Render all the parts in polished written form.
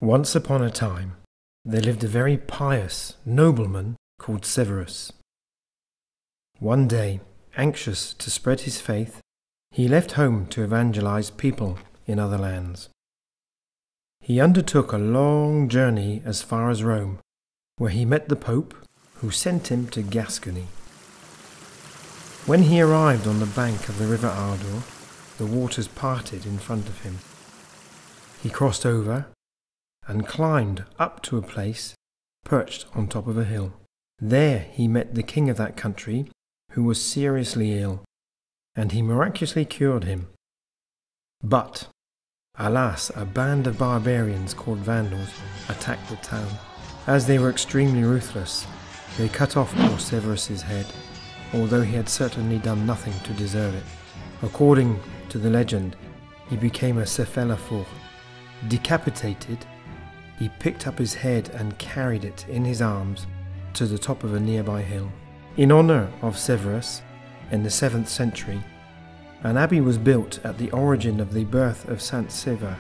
Once upon a time, there lived a very pious nobleman called Severus. One day, anxious to spread his faith, he left home to evangelize people in other lands. He undertook a long journey as far as Rome, where he met the Pope, who sent him to Gascony. When he arrived on the bank of the river Adour, the waters parted in front of him. He crossed over and climbed up to a place perched on top of a hill. There he met the king of that country, who was seriously ill, and he miraculously cured him. But, alas, a band of barbarians called Vandals attacked the town. As they were extremely ruthless, they cut off poor Severus's head, although he had certainly done nothing to deserve it. According to the legend, he became a cephalophore. Decapitated, he picked up his head and carried it in his arms to the top of a nearby hill. In honour of Severus, in the 7th century, an abbey was built at the origin of the birth of Saint Severus,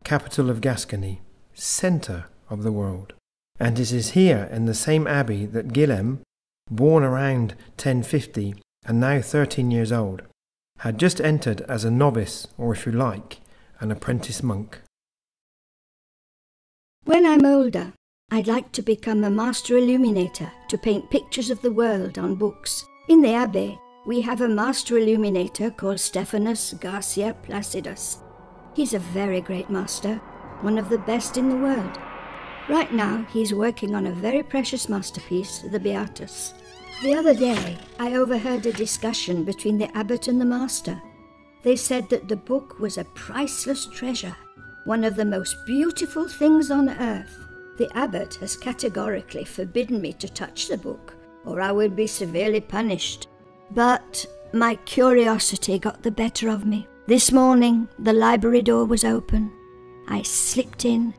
capital of Gascony, centre of the world. And it is here in the same abbey that Guillaume, born around 1050 and now 13 years old, had just entered as a novice, or if you like, an apprentice monk. When I'm older, I'd like to become a master illuminator to paint pictures of the world on books. In the abbey, we have a master illuminator called Stephanus Garcia Placidus. He's a very great master, one of the best in the world. Right now, he's working on a very precious masterpiece, the Beatus. The other day, I overheard a discussion between the abbot and the master. They said that the book was a priceless treasure, one of the most beautiful things on earth. The abbot has categorically forbidden me to touch the book, or I would be severely punished. But my curiosity got the better of me. This morning, the library door was open. I slipped in.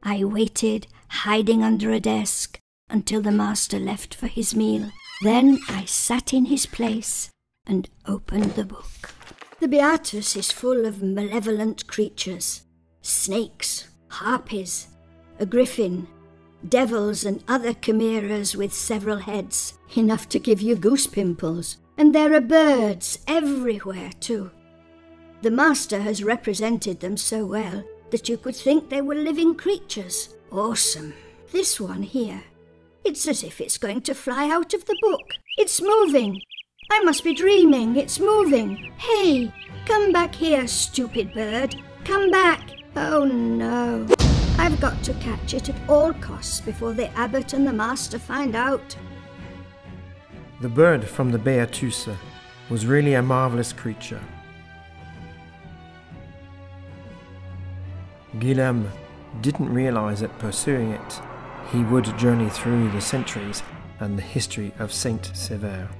I waited, hiding under a desk, until the master left for his meal. Then I sat in his place and opened the book. The Beatus is full of malevolent creatures. Snakes, harpies, a griffin, devils and other chimeras with several heads, enough to give you goose pimples. And there are birds everywhere too. The master has represented them so well that you could think they were living creatures. Awesome. This one here, it's as if it's going to fly out of the book. It's moving. I must be dreaming. It's moving. Hey, come back here, stupid bird. Come back. Oh no. I've got to catch it at all costs before the abbot and the master find out. The bird from the Beatus was really a marvellous creature. Guillaume didn't realise that pursuing it, he would journey through the centuries and the history of Saint Severus.